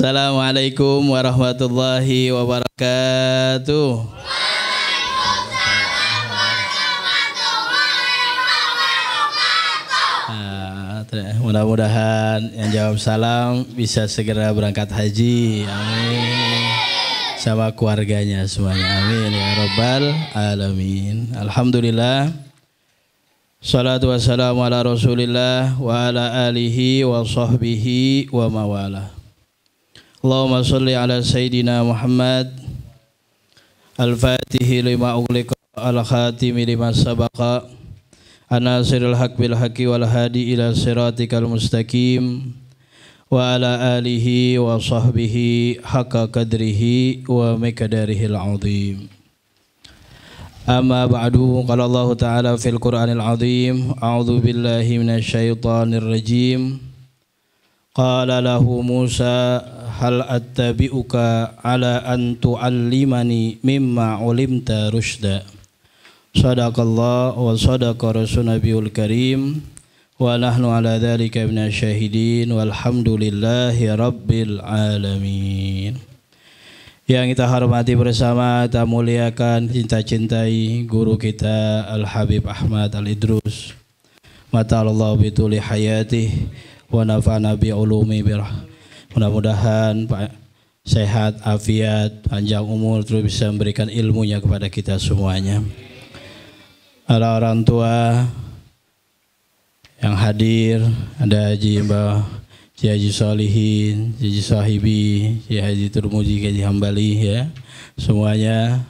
Assalamualaikum warahmatullahi wabarakatuh. Mudah-mudahan yang jawab salam bisa segera berangkat haji, amin, sama keluarganya semuanya, amin ya rabbal alamin. Alhamdulillah, salatu wassalamu ala rasulillah wa ala alihi wa sahbihi wa mawala. Allahumma salli ala sayyidina Muhammad al-fatihi lima ughliqa al-khatimi lima sabaqa an-nasiril haq bil haqqi wal hadi ila siratikal mustaqim wa ala alihi wa sahbihi haqqa qadrihi wa miqdarihil azim. Amma ba'du, qala Allah ta'ala fil Qur'anil azim, a'udzu billahi minasy syaithanir rajim. Qala lahu Musa hal attabi'uka ala an tu'allimani mimma 'ulimta rusyda. Sadaqallah wa sadaqa rasul nabiyul karim wa nahnu ala dzalika minasyahidin walhamdulillahi rabbil alamin. Yang kita hormati bersama, kita muliakan, cinta-cintai guru kita Al-Habib Ahmad Al-Idrus, mata'allahu bituli hayatih wa nafa'na bi'ulumi birah. Mudah-mudahan Pak sehat, afiat, panjang umur, terus bisa memberikan ilmunya kepada kita semuanya. Para orang tua yang hadir, ada Haji Mbah, Haji Solihin, Haji Sahibi, Haji Turmuji, Haji Hambali, ya, semuanya.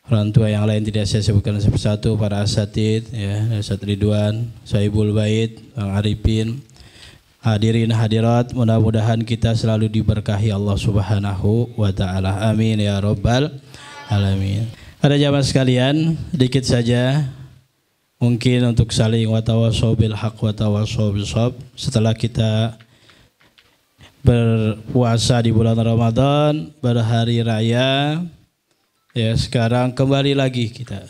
Orang tua yang lain tidak saya sebutkan satu-satu, para asatid, ya, Asat Ridwan, Sahibul Bait, Bang Arifin, hadirin hadirat, mudah-mudahan kita selalu diberkahi Allah Subhanahu wa ta'ala, amin ya rabbal alamin. Pada jamaah sekalian, sedikit saja mungkin untuk saling watawassaw bil haq watawassaw bis sabr. Setelah kita berpuasa di bulan Ramadan, berhari raya, ya, sekarang kembali lagi kita,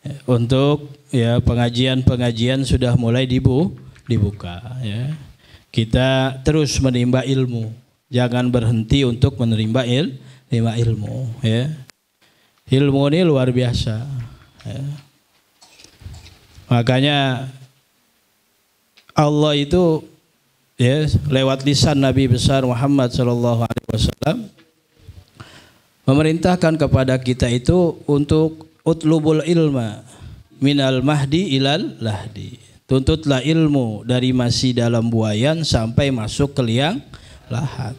ya, untuk, ya, pengajian sudah mulai dibuka, ya. Kita terus menimba ilmu, jangan berhenti untuk menerima ilmu, ya. Ilmu ini luar biasa, ya. Makanya Allah itu, ya, lewat lisan Nabi besar Muhammad SAW memerintahkan kepada kita itu untuk utlubul ilma minal mahdi ilal lahdi. Tuntutlah ilmu dari masih dalam buayan sampai masuk ke liang lahat.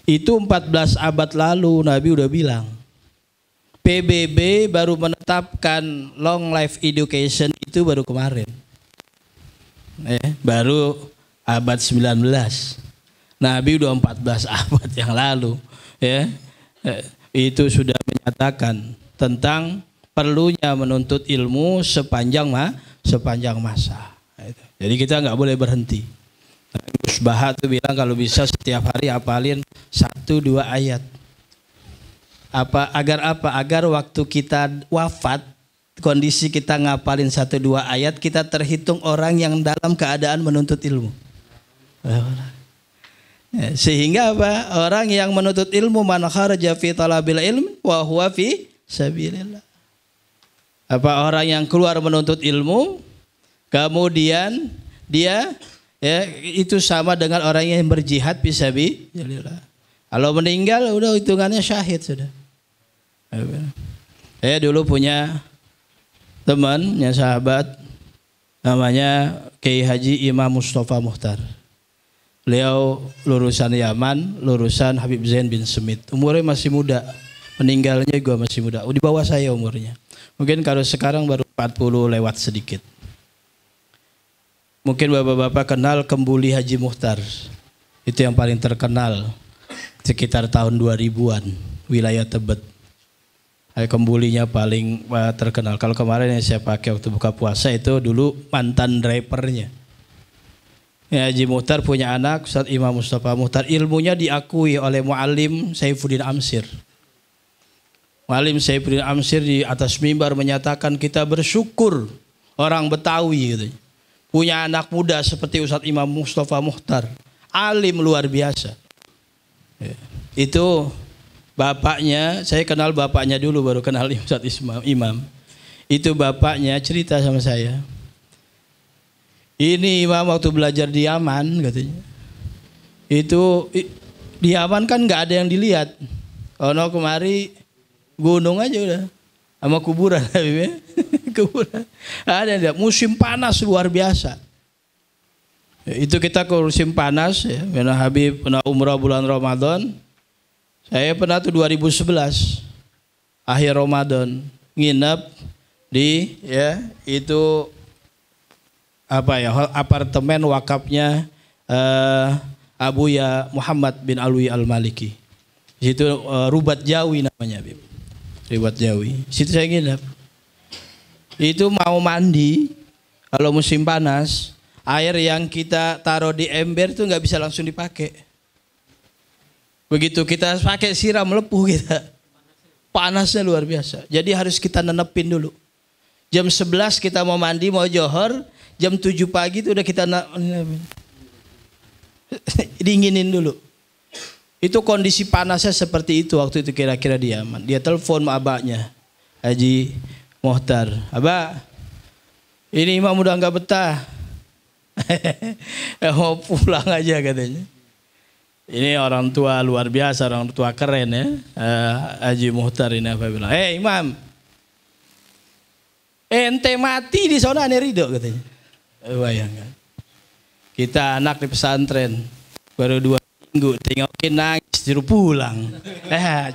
Itu 14 abad lalu Nabi udah bilang. PBB baru menetapkan long life education itu baru kemarin. Baru abad 19. Nabi udah 14 abad yang lalu, ya. Itu sudah menyatakan tentang perlunya menuntut ilmu sepanjang masa. Jadi kita nggak boleh berhenti. Gus Baha tuh bilang kalau bisa setiap hari hafalin 1-2 ayat. Agar waktu kita wafat, kondisi kita ngapalin 1-2 ayat, kita terhitung orang yang dalam keadaan menuntut ilmu. Sehingga apa? Orang yang menuntut ilmu, man kharaja fi talabil ilm wa huwa fi sabilillah. Apa orang yang keluar menuntut ilmu, kemudian dia, ya, itu sama dengan orang yang berjihad fi sabilillah. Kalau meninggal udah hitungannya syahid sudah. Saya dulu punya temannya, sahabat, namanya Kiai Haji Imam Mustafa Muhtar. Beliau lulusan Yaman, lulusan Habib Zain bin Smith. Umurnya masih muda, meninggalnya juga masih muda. Di bawah saya umurnya. Mungkin kalau sekarang baru 40 lewat sedikit. Mungkin bapak-bapak kenal Kembuli Haji Muhtar. Itu yang paling terkenal sekitar tahun 2000-an, wilayah Tebet. Kembulinya paling terkenal. Kalau kemarin yang saya pakai waktu buka puasa itu dulu mantan drivernya. Ya, Haji Muhtar punya anak Ustaz Imam Mustafa Muhtar. Ilmunya diakui oleh Muallim Saifuddin Amsir. Muallim Saifuddin Amsir di atas mimbar menyatakan kita bersyukur orang Betawi gitu, punya anak muda seperti Ustaz Imam Mustafa Muhtar. Alim luar biasa. Ya. Itu bapaknya, saya kenal bapaknya dulu baru kenal Ustadz Imam. Itu bapaknya cerita sama saya. Ini Imam waktu belajar di Yaman katanya. Itu di Yaman kan nggak ada yang dilihat. Ono kemari gunung aja udah sama kuburan. Kuburan. Ada yang lihat. Musim panas luar biasa. Itu kita ke musim panas ya. Karena Habib pernah umrah bulan Ramadan. Saya pernah tuh 2011 akhir Ramadan nginep di ya itu apa ya apartemen wakafnya Abuya Muhammad bin Alwi Al-Maliki. Di situ Rubat Jawi namanya, Bib. Rubat Jawi. Di situ saya nginep. Itu mau mandi kalau musim panas, air yang kita taruh di ember itu nggak bisa langsung dipakai. Begitu kita pakai siram melepuh kita. Panasnya luar biasa. Jadi harus kita nenepin dulu. Jam 11 kita mau mandi, mau johor, jam 7 pagi itu udah kita dinginin dulu. Itu kondisi panasnya seperti itu waktu itu kira-kira di Yaman. Dia telepon abahnya, Haji Mohtar. Abah, ini Imam udah nggak betah. Mau pulang aja katanya. Ini orang tua luar biasa, orang tua keren ya. Haji Mohtar ini apa bilang? Imam, ente mati di sana ane ridho katanya. Bayangkan. Kita anak di pesantren baru 2 minggu, tengokin nangis suruh pulang.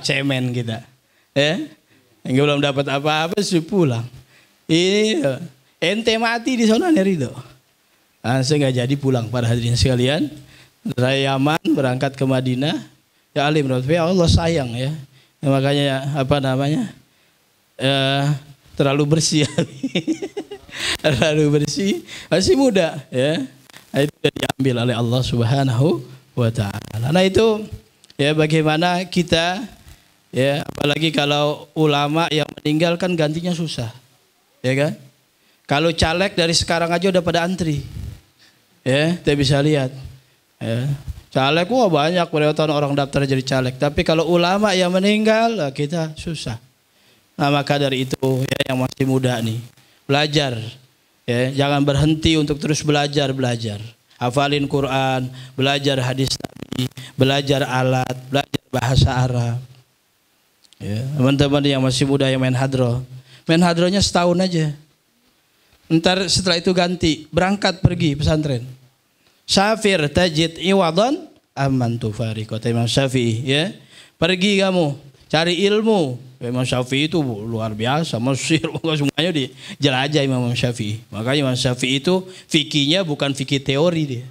Cemen kita. Enggak belum dapat apa-apa suruh pulang. Ini ente mati di sana ane ridho. Saya nggak jadi pulang para hadirin sekalian. Dari Yaman berangkat ke Madinah. Ya alim, ya Allah sayang ya. Makanya apa namanya? Terlalu bersih. Terlalu bersih, masih muda ya. Itu sudah diambil oleh Allah Subhanahu wa taala. Nah itu ya bagaimana kita ya apalagi kalau ulama yang meninggal kan gantinya susah. Ya kan? Kalau caleg dari sekarang aja udah pada antri. Ya, kita bisa lihat. Ya. Caleg banyak berapa orang daftar jadi caleg. Tapi kalau ulama yang meninggal kita susah. Nah maka dari itu ya yang masih muda nih belajar. Ya, jangan berhenti untuk terus belajar. Hafalin Quran, belajar hadis Nabi, belajar alat, belajar bahasa Arab. Ya, teman-teman yang masih muda yang main hadroh. Main hadrohnya setahun aja. Ntar setelah itu ganti, berangkat pergi pesantren. Syafir tajid iwadon aman tufari kata Imam Syafi'i ya. Pergi kamu cari ilmu. Imam Syafi'i itu luar biasa, Mesir semuanya dijelajah Imam Syafi'i. Makanya Imam Syafi'i itu fikihnya bukan fikih teori dia.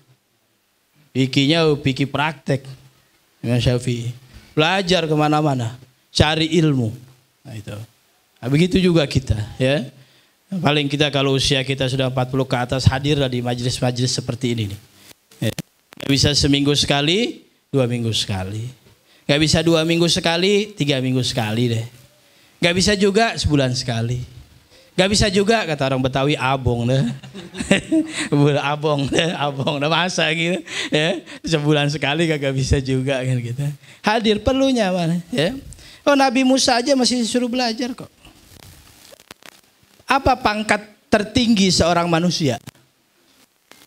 Fikihnya fikih praktek. Imam Syafi'i belajar kemana-mana, cari ilmu. Nah itu. Nah, begitu juga kita ya. Paling kita kalau usia kita sudah 40 ke atas hadirlah di majelis-majelis seperti ini nih. Ya. Gak bisa seminggu sekali, 2 minggu sekali. Gak bisa 2 minggu sekali, 3 minggu sekali deh. Gak bisa juga sebulan sekali. Gak bisa juga kata orang Betawi abong deh. abong deh masa gitu ya. Sebulan sekali gak bisa juga kan gitu. Hadir perlunya mana ya. Oh Nabi Musa aja masih disuruh belajar kok. Apa pangkat tertinggi seorang manusia?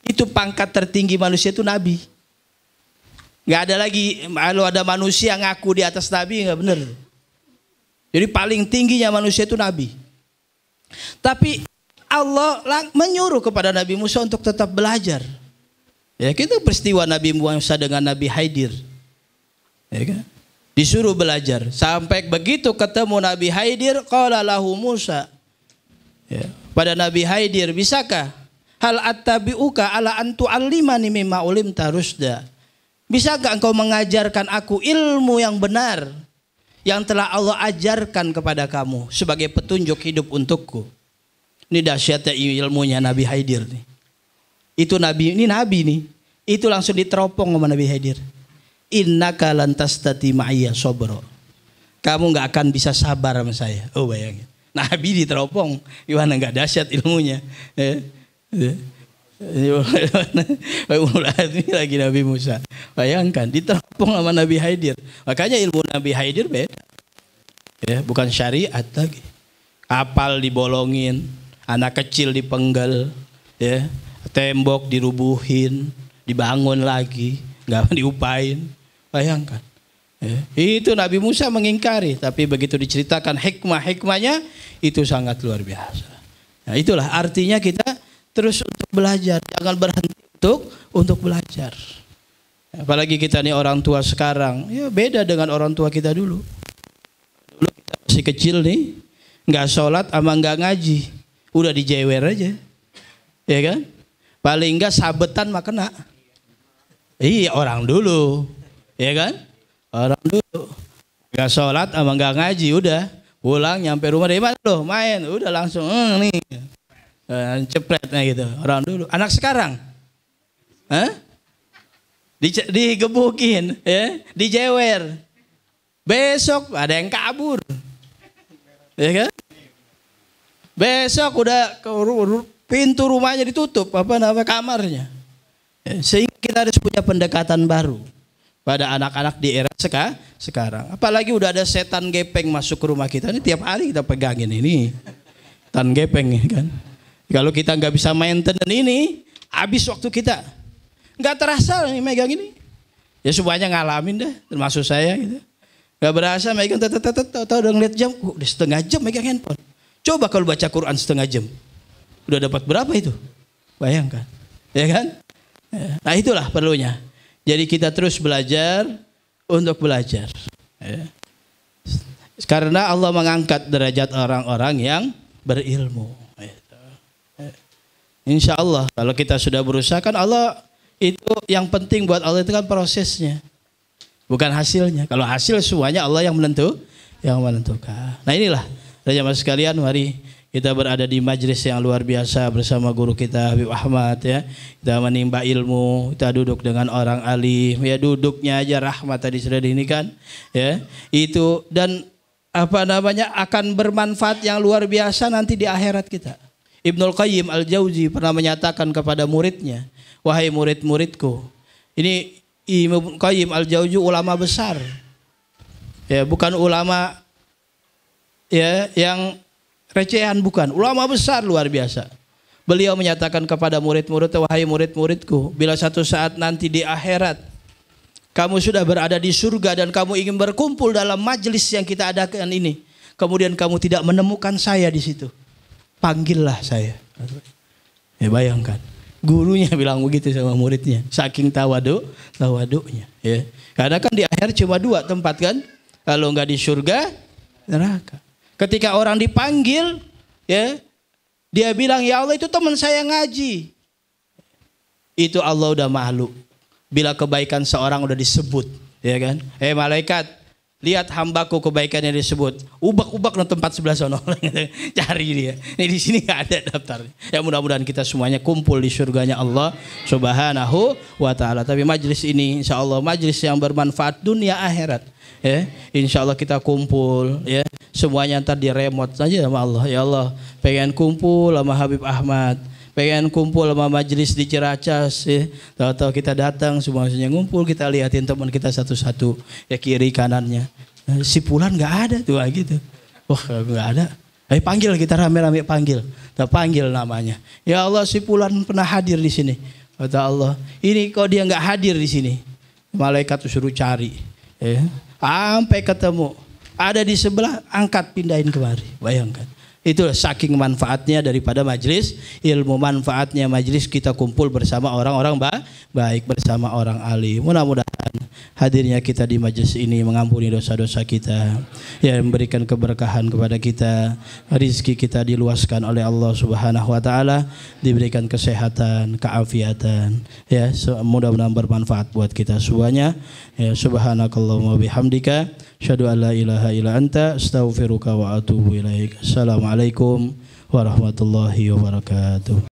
Itu pangkat tertinggi manusia itu Nabi. Gak ada lagi, kalau ada manusia ngaku di atas Nabi gak benar. Jadi paling tingginya manusia itu Nabi. Tapi Allah menyuruh kepada Nabi Musa untuk tetap belajar. Ya kita peristiwa Nabi Musa dengan Nabi Khidir. Ya kan? Disuruh belajar. Sampai begitu ketemu Nabi Khidir, qala lahu Musa. Ya. Pada Nabi Khidir, bisakah hal attabi'uka ala antu alimani mimma ulimta rusda? Bisakah engkau mengajarkan aku ilmu yang benar yang telah Allah ajarkan kepada kamu sebagai petunjuk hidup untukku? Ini dahsyatnya ilmunya Nabi Khidir nih. Itu Nabi, ini Nabi nih. Itu langsung diteropong sama Nabi Khidir. Innaka lan tastati ma'iyya sabra. Kamu enggak akan bisa sabar sama saya. Oh bayangin. Nabi diteropong, gimana enggak dahsyat ilmunya. Ulul azmi lagi Nabi Musa. Bayangkan diterapung sama Nabi Khidir. Makanya ilmu Nabi Khidir beda. Ya, bukan syariat lagi. Kapal dibolongin, anak kecil dipenggal, ya, tembok dirubuhin, dibangun lagi, nggak diupain. Bayangkan. Ya, itu Nabi Musa mengingkari, tapi begitu diceritakan hikmah-hikmahnya itu sangat luar biasa. Nah, itulah artinya kita terus untuk belajar, jangan berhenti untuk belajar. Apalagi kita nih orang tua sekarang, ya beda dengan orang tua kita dulu. Dulu kita masih kecil nih, nggak sholat sama nggak ngaji, udah dijewer aja, ya kan? Paling nggak sabetan mah kena. Iya orang dulu, ya kan? Orang dulu nggak sholat sama nggak ngaji, udah pulang nyampe rumah dari mana loh main, udah langsung nih cepretnya gitu. Orang dulu, anak sekarang, digebukin, ya, dijewer. Besok ada yang kabur, ya kan? Besok udah pintu rumahnya ditutup, kamarnya. Sehingga kita harus punya pendekatan baru pada anak-anak di era sekarang. Apalagi udah ada setan gepeng masuk ke rumah kita, ini tiap hari kita pegangin ini setan gepeng kan. Kalau kita nggak bisa maintenance ini, habis waktu kita. Nggak terasa nih megang ini. Ya semuanya ngalamin dah, termasuk saya gitu. Nggak berasa megang, tahu udah ngeliat jam, udah setengah jam megang handphone. Coba kalau baca Quran setengah jam, udah dapat berapa itu? Bayangkan, ya kan? Nah itulah perlunya. Jadi kita terus belajar untuk belajar. Ya. Karena Allah mengangkat derajat orang-orang yang berilmu. Insya Allah kalau kita sudah berusaha kan Allah itu yang penting buat Allah itu kan prosesnya, bukan hasilnya. Kalau hasil semuanya Allah yang menentukan. Nah inilah jemaah sekalian, mari kita berada di majelis yang luar biasa bersama guru kita Habib Ahmad, ya. Kita menimba ilmu, kita duduk dengan orang alim, ya duduknya aja rahmat tadi sudah ini kan, ya. Itu dan akan bermanfaat yang luar biasa nanti di akhirat kita. Ibnul Qayyim Al-Jauzi pernah menyatakan kepada muridnya, wahai murid-muridku, ini Ibnul Qayyim Al-Jauzi ulama besar, ya bukan ulama ya yang recehan, bukan, ulama besar luar biasa. Beliau menyatakan kepada murid-murid, wahai murid-muridku, bila satu saat nanti di akhirat kamu sudah berada di surga dan kamu ingin berkumpul dalam majelis yang kita adakan ini, kemudian kamu tidak menemukan saya di situ, panggillah saya. Ya bayangkan, gurunya bilang begitu sama muridnya, saking tawaduknya. Ya. Karena kan di akhir cuma dua tempat kan, kalau nggak di surga, neraka. Ketika orang dipanggil, ya, dia bilang, ya Allah itu teman saya ngaji. Itu Allah udah malu. Bila kebaikan seorang udah disebut, ya kan? Malaikat, lihat hambaku kebaikannya disebut. Ubak-ubak no tempat sebelah sono. Cari dia. Ini di sini nggak ada daftarnya. Ya mudah-mudahan kita semuanya kumpul di surganya Allah Subhanahu wa taala. Tapi majelis ini insya Allah majelis yang bermanfaat dunia akhirat. Ya, insya Allah kita kumpul, ya. Semuanya ntar di remote saja sama Allah. Ya Allah, pengen kumpul sama Habib Ahmad, pengen kumpul sama majelis di Ciracas, ya. Tahu-tahu kita datang semuanya ngumpul, kita liatin teman kita satu-satu, ya kiri kanannya. Si Fulan nggak ada tuh gitu. Wah nggak ada. Ayo panggil, kita rame-rame panggil. Kita panggil namanya. Ya Allah, si Fulan pernah hadir di sini. Kata Allah, ini kok dia nggak hadir di sini. Malaikat suruh cari, ya. Sampai ketemu, ada di sebelah, angkat pindahin kemari. Bayangkan, itu saking manfaatnya daripada majelis ilmu, manfaatnya majelis kita kumpul bersama orang-orang baik, bersama orang alim. Mudah-mudahan hadirnya kita di majelis ini mengampuni dosa-dosa kita, ya, memberikan keberkahan kepada kita, rizki kita diluaskan oleh Allah Subhanahu wa taala, diberikan kesehatan, keafiatan, ya, mudah-mudahan bermanfaat buat kita semuanya. Ya, subhanakallahumma bihamdika asyhadu an la ilaha illa anta astaghfiruka wa atubu ilaik. Assalamualaikum warahmatullahi wabarakatuh.